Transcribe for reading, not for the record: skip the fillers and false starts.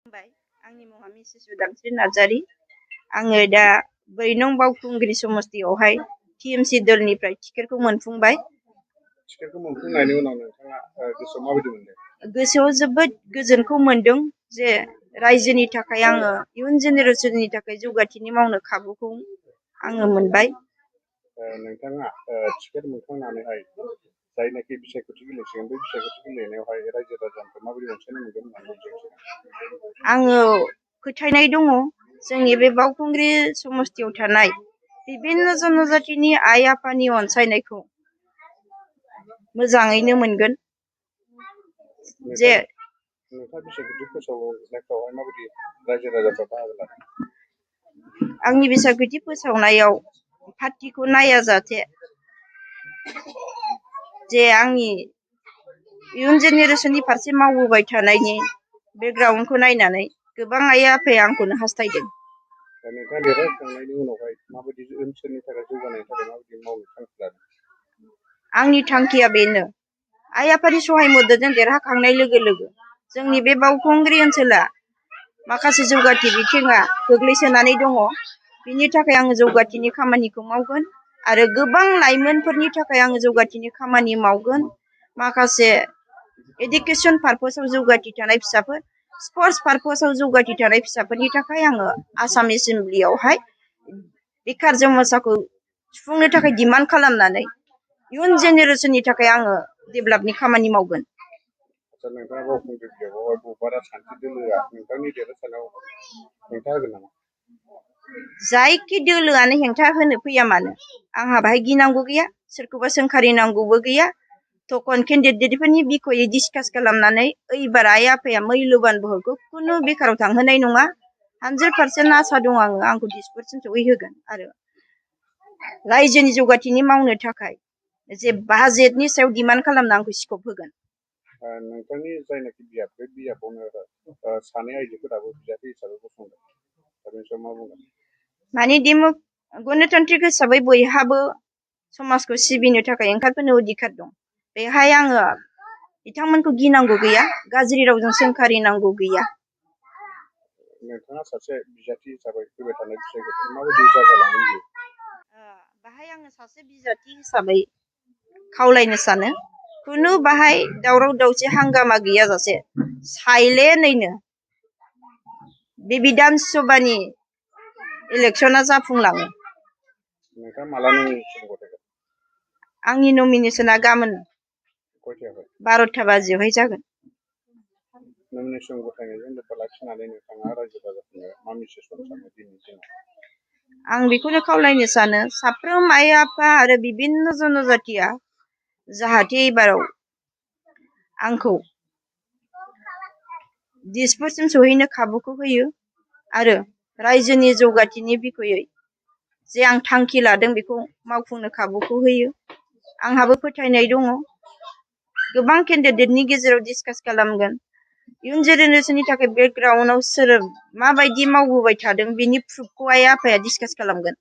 खुलुमबाय, आंनि मुङा मिसेस उदांस्रि नार्जारी। आङो दा 4 नं बावखुंग्रि समस्तियावहाय TMC दलनिफ्राय टिकेटखौ मोनफुंबाय। टिकेटखौ मोनफुंनायनि उनाव नोंथाङा गोसोआव माबायदि मोनदों? गोसोआव जोबोद गोजोनखौ मोनदों जे रायजोनि थाखाय आङो इयुन जेनेरेसननि थाखाय जौगाथिनि मावनो खाबुखौ आङो मोनबाय। नोंथाङा टिकेट मोनखांनानैहाय जायनाखि बिसायख'थि गेलेसिगोन बे बिसायख'थि गेलेनायावहाय रायजो राजानिफ्राय माबायदि अनसायनाय मोनगोन होननानै मिजिंथिदों? आङो फोथायनाय दङ जोंनि बे बावखुंग्रि समस्तियाव थानाय बिभिन्न जनजातिनि आइ आफानि अनसायनायखौ मोजाङैनो मोनगोन। जे नोंथाङा बिसायख'थि फोसावनायफ्रावहाय माबायदि रायजो राजाफ्रा बाहागो लादों? आंनि बिसायख'थि फोसावनायाव पार्टिखौ नायाजासे जे आंनि इयुन जेनेरेसननि फारसे मावबोबाय थानायनि बेकग्राउन्डखौ नायनानै गोबां आइ आफाया आंखौनो हास्थायदों। नोंथाङा देरहाखांनायनि उनावहाय माबायदि ओनसोलनि थाखाय जौगानायनि थाखाय माबायदि मावनो थांखि लादों? आंनि थांखिया बेनो, आइ आफानि सहाय मददजों देरहाखांनाय लोगो लोगो जोंनि बे बावखुंग्रि ओनसोला माखासे जौगाथि बिथिङा गोग्लैसोनानै दङ। बिनि थाखाय आङो जौगाथिनि खामानिखौ मावगोन आरो गोबां लाइमोनफोरनि थाखाय आङो जौगाथिनि खामानि मावगोन। माखासे एडुकेसन पारपसाव जौगाथि थानाय फिसाफोर, स्पर्टस पारपसाव जौगाथि थानाय फिसाफोरनि थाखाय आङो आसाम एसेमब्लियावहाय बेखार समस्याखौ सुफुंनो थाखाय डिमान्ड खालामनानै इयुन जेनेरेसननि थाखाय आङो डेभेलपनि खामानि मावगोन। नोंथाङा बावखुंग्रि बिजाबावहाय बबेबा राजखान्थि दोलोआ नोंथांनि देरहासाराव हेंथा होगोन नामा? जायखि दोलोआनो हेंथा होनो फैया मानो आंहा बाहाय गिनांगौ गैया, सोरखौबा सोंखारिनांगौबो गैया। टकन केन्डिडेटफोरनि बिखयै डिसकास खालामनानै ओइबार आइ आफाया मैल'बान भटखौ खुनु बेखाराव थांहोनाय नङा। 100% आसा दं आंखौ 10% सहैहोगोन आरो रायजोनि जौगाथिनि मावनो थाखाय जे बाजेटनि सायाव डिमान्ड खालामना आंखौ स्कप होगोन। नोंथांनि जायनाखि बियाब बे बियाबावनो सानै आइजोफोराबो बिजाथि हिसाबै गसंदों, दा बेनि सायाव मा बुंगोन? माने गणतान्त्रिक हिसाबै बयहाबो समाजखौ सिबिनो थाखाय ओंखारबोनो अधिकार दं। बेहाय आङो बिथांमोनखौ गिनांगौ गैया, गाज्रि रावजों सोंखारिनांगौ गैया। नोंथाङा सासे बिजाथि हिसाबै फैबाय थानाय बिसायख'थिखौ माबायदि जाजालांनो लुबैयो? बाहाय आङो सासे बिजाथि हिसाबै खावलायनो सानो, खुनु बाहाय दावराव दावसि हांगामा गैयाजासे साइलेन्टैनो बे बिधान सभानि इलेक्सना जाफुंलाङो। नोंथाङा माला नमिनेसन गथायगोन? आंनि नमिनेसना गाबोन खयथायावहाय? 12टा बाजियावहाय जागोन। नमिनेसन गथायनायजों लोब्बा लाखिनानै नोंथाङा रायजो राजाफोरनो मा मेसेज हरनो सानो दिनैनि दिनाव? आं बेखौनो खावलायनो सानो, साफ्रोम आइ आफा आरो बिभिन्न जनजातिया जाहाथे एबाराव आंखौ 10% सहैनो खाबुखौ होयो आरो रायजोनि जौगाथिनि बिखयै जे आं थांखि लादों बेखौ मावफुंनो खाबुखौ होयो। आंहाबो फोथायनाय दङ, गोबां केन्डिडेटनि गेजेराव डिसकास खालामगोन। इयुन जेनेरेसननि थाखाय बेकग्राउन्डआव सोर माबायदि मावबोबाय थादों बेनि प्रुफखौ आइ आफाया डिसकास खालामगोन।